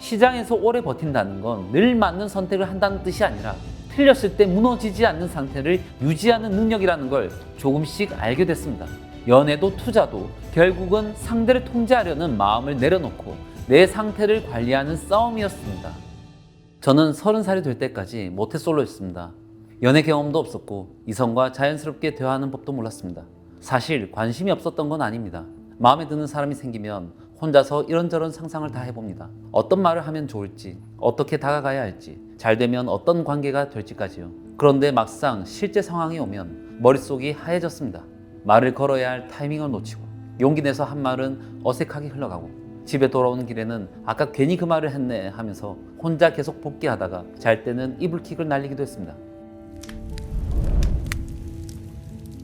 시장에서 오래 버틴다는 건 늘 맞는 선택을 한다는 뜻이 아니라 틀렸을 때 무너지지 않는 상태를 유지하는 능력이라는 걸 조금씩 알게 됐습니다. 연애도 투자도 결국은 상대를 통제하려는 마음을 내려놓고 내 상태를 관리하는 싸움이었습니다. 저는 30살이 될 때까지 모태솔로였습니다. 연애 경험도 없었고 이성과 자연스럽게 대화하는 법도 몰랐습니다. 사실 관심이 없었던 건 아닙니다. 마음에 드는 사람이 생기면 혼자서 이런저런 상상을 다 해봅니다. 어떤 말을 하면 좋을지, 어떻게 다가가야 할지, 잘 되면 어떤 관계가 될지까지요. 그런데 막상 실제 상황이 오면 머릿속이 하얘졌습니다. 말을 걸어야 할 타이밍을 놓치고 용기 내서 한 말은 어색하게 흘러가고 집에 돌아오는 길에는 아까 괜히 그 말을 했네 하면서 혼자 계속 복귀하다가 잘 때는 이불킥을 날리기도 했습니다.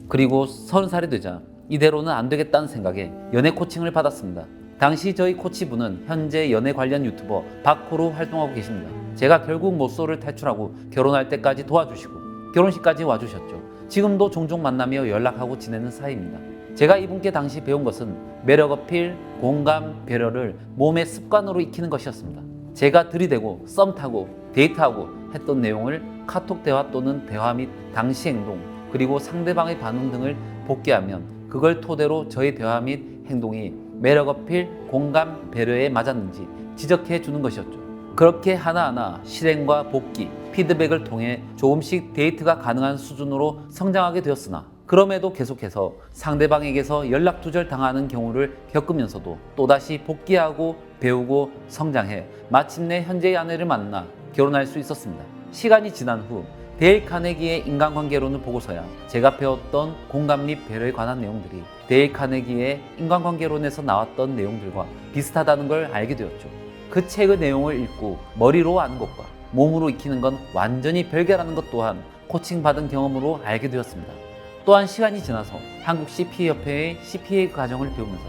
그리고 30살이 되자 이대로는 안 되겠다는 생각에 연애 코칭을 받았습니다. 당시 저희 코치분은 현재 연애 관련 유튜버 박호로 활동하고 계십니다. 제가 결국 모쏠을 탈출하고 결혼할 때까지 도와주시고 결혼식까지 와주셨죠. 지금도 종종 만나며 연락하고 지내는 사이입니다. 제가 이분께 당시 배운 것은 매력 어필, 공감, 배려를 몸의 습관으로 익히는 것이었습니다. 제가 들이대고 썸 타고 데이트하고 했던 내용을 카톡 대화 또는 대화 및 당시 행동 그리고 상대방의 반응 등을 복귀하면 그걸 토대로 저희 대화 및 행동이 매력 어필, 공감, 배려에 맞았는지 지적해 주는 것이었죠. 그렇게 하나하나 실행과 복귀, 피드백을 통해 조금씩 데이트가 가능한 수준으로 성장하게 되었으나 그럼에도 계속해서 상대방에게서 연락 두절 당하는 경우를 겪으면서도 또다시 복귀하고 배우고 성장해 마침내 현재의 아내를 만나 결혼할 수 있었습니다. 시간이 지난 후 데일 카네기의 인간관계론을 보고서야 제가 배웠던 공감 및 배려에 관한 내용들이 데일 카네기의 인간관계론에서 나왔던 내용들과 비슷하다는 걸 알게 되었죠. 그 책의 내용을 읽고 머리로 아는 것과 몸으로 익히는 건 완전히 별개라는 것 또한 코칭받은 경험으로 알게 되었습니다. 또한 시간이 지나서 한국 CPA협회의 CPA 과정을 배우면서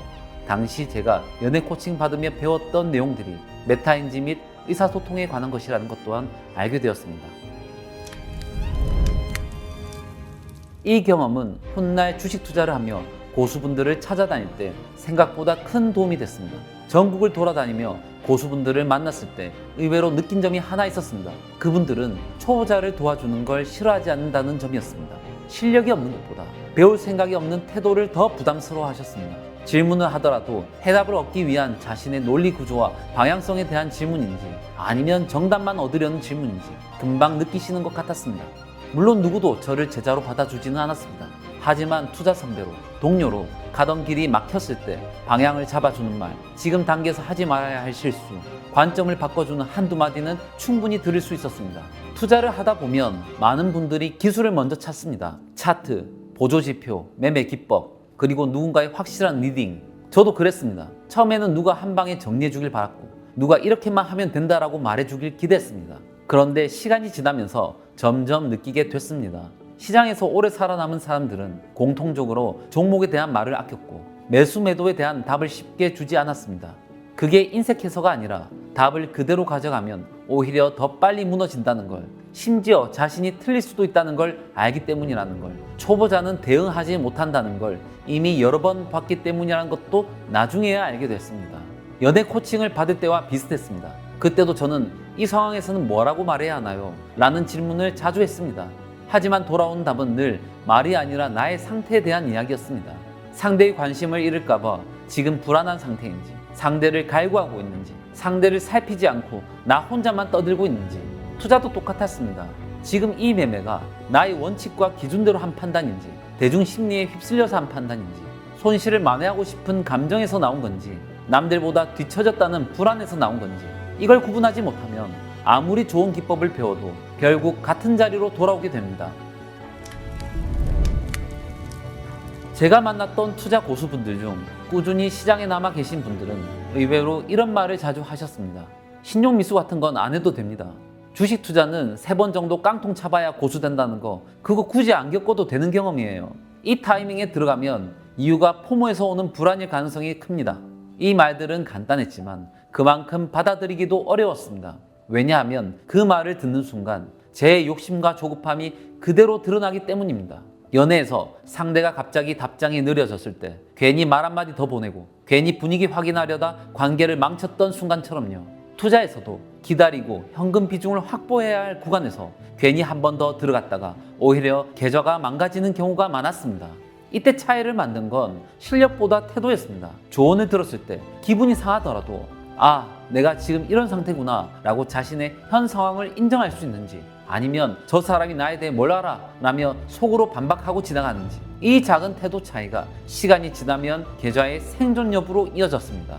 당시 제가 연애 코칭 받으며 배웠던 내용들이 메타인지 및 의사소통에 관한 것이라는 것 또한 알게 되었습니다. 이 경험은 훗날 주식 투자를 하며 고수분들을 찾아다닐 때 생각보다 큰 도움이 됐습니다. 전국을 돌아다니며 고수분들을 만났을 때 의외로 느낀 점이 하나 있었습니다. 그분들은 초보자를 도와주는 걸 싫어하지 않는다는 점이었습니다. 실력이 없는 것보다 배울 생각이 없는 태도를 더 부담스러워 하셨습니다. 질문을 하더라도 해답을 얻기 위한 자신의 논리 구조와 방향성에 대한 질문인지 아니면 정답만 얻으려는 질문인지 금방 느끼시는 것 같았습니다. 물론 누구도 저를 제자로 받아주지는 않았습니다. 하지만 투자 선배로, 동료로 가던 길이 막혔을 때 방향을 잡아주는 말, 지금 단계에서 하지 말아야 할 실수, 관점을 바꿔주는 한두 마디는 충분히 들을 수 있었습니다. 투자를 하다 보면 많은 분들이 기술을 먼저 찾습니다. 차트, 보조지표, 매매 기법, 그리고 누군가의 확실한 리딩. 저도 그랬습니다. 처음에는 누가 한 방에 정리해 주길 바랐고 누가 이렇게만 하면 된다라고 말해 주길 기대했습니다. 그런데 시간이 지나면서 점점 느끼게 됐습니다. 시장에서 오래 살아남은 사람들은 공통적으로 종목에 대한 말을 아꼈고 매수 매도에 대한 답을 쉽게 주지 않았습니다. 그게 인색해서가 아니라 답을 그대로 가져가면 오히려 더 빨리 무너진다는 걸, 심지어 자신이 틀릴 수도 있다는 걸 알기 때문이라는 걸, 초보자는 대응하지 못한다는 걸 이미 여러 번 봤기 때문이라는 것도 나중에야 알게 됐습니다. 연애 코칭을 받을 때와 비슷했습니다. 그때도 저는 이 상황에서는 뭐라고 말해야 하나요? 라는 질문을 자주 했습니다. 하지만 돌아온 답은 늘 말이 아니라 나의 상태에 대한 이야기였습니다. 상대의 관심을 잃을까봐 지금 불안한 상태인지, 상대를 갈구하고 있는지, 상대를 살피지 않고 나 혼자만 떠들고 있는지, 투자도 똑같았습니다. 지금 이 매매가 나의 원칙과 기준대로 한 판단인지, 대중 심리에 휩쓸려서 한 판단인지, 손실을 만회하고 싶은 감정에서 나온 건지, 남들보다 뒤처졌다는 불안에서 나온 건지, 이걸 구분하지 못하면 아무리 좋은 기법을 배워도 결국 같은 자리로 돌아오게 됩니다. 제가 만났던 투자 고수분들 중 꾸준히 시장에 남아 계신 분들은 의외로 이런 말을 자주 하셨습니다. 신용미수 같은 건 안 해도 됩니다. 주식 투자는 3번 정도 깡통 차봐야 고수 된다는 거, 그거 굳이 안 겪어도 되는 경험이에요. 이 타이밍에 들어가면 이유가 포모에서 오는 불안일 가능성이 큽니다. 이 말들은 간단했지만 그만큼 받아들이기도 어려웠습니다. 왜냐하면 그 말을 듣는 순간 제 욕심과 조급함이 그대로 드러나기 때문입니다. 연애에서 상대가 갑자기 답장이 느려졌을 때 괜히 말 한마디 더 보내고 괜히 분위기 확인하려다 관계를 망쳤던 순간처럼요. 투자에서도 기다리고 현금 비중을 확보해야 할 구간에서 괜히 한 번 더 들어갔다가 오히려 계좌가 망가지는 경우가 많았습니다. 이때 차이를 만든 건 실력보다 태도였습니다. 조언을 들었을 때 기분이 상하더라도 내가 지금 이런 상태구나 라고 자신의 현 상황을 인정할 수 있는지, 아니면 저 사람이 나에 대해 뭘 알아? 라며 속으로 반박하고 지나가는지, 이 작은 태도 차이가 시간이 지나면 계좌의 생존 여부로 이어졌습니다.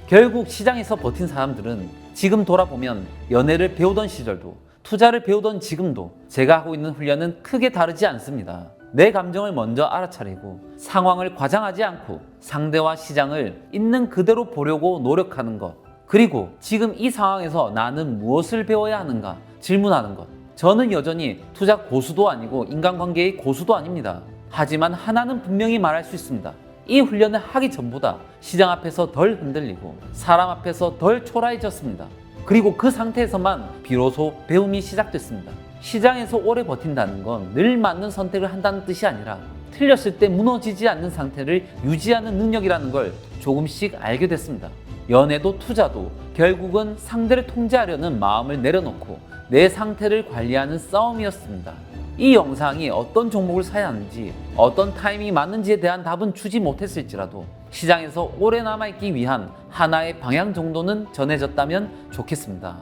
결국 시장에서 버틴 사람들은 지금 돌아보면 연애를 배우던 시절도 투자를 배우던 지금도 제가 하고 있는 훈련은 크게 다르지 않습니다. 내 감정을 먼저 알아차리고 상황을 과장하지 않고 상대와 시장을 있는 그대로 보려고 노력하는 것, 그리고 지금 이 상황에서 나는 무엇을 배워야 하는가 질문하는 것. 저는 여전히 투자 고수도 아니고 인간관계의 고수도 아닙니다. 하지만 하나는 분명히 말할 수 있습니다. 이 훈련을 하기 전보다 시장 앞에서 덜 흔들리고 사람 앞에서 덜 초라해졌습니다. 그리고 그 상태에서만 비로소 배움이 시작됐습니다. 시장에서 오래 버틴다는 건 늘 맞는 선택을 한다는 뜻이 아니라 틀렸을 때 무너지지 않는 상태를 유지하는 능력이라는 걸 조금씩 알게 됐습니다. 연애도 투자도 결국은 상대를 통제하려는 마음을 내려놓고 내 상태를 관리하는 싸움이었습니다. 이 영상이 어떤 종목을 사야 하는지, 어떤 타이밍이 맞는지에 대한 답은 주지 못했을지라도 시장에서 오래 남아있기 위한 하나의 방향 정도는 전해졌다면 좋겠습니다.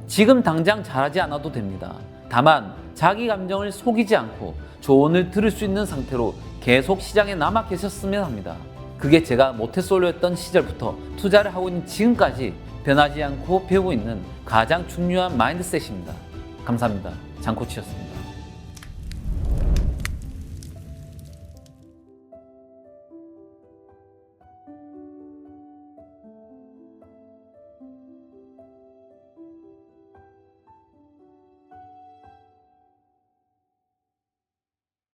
지금 당장 잘하지 않아도 됩니다. 다만 자기 감정을 속이지 않고 조언을 들을 수 있는 상태로 계속 시장에 남아 계셨으면 합니다. 그게 제가 모태솔로였던 시절부터 투자를 하고 있는 지금까지 변하지 않고 배우고 있는 가장 중요한 마인드셋입니다. 감사합니다. 장코치였습니다.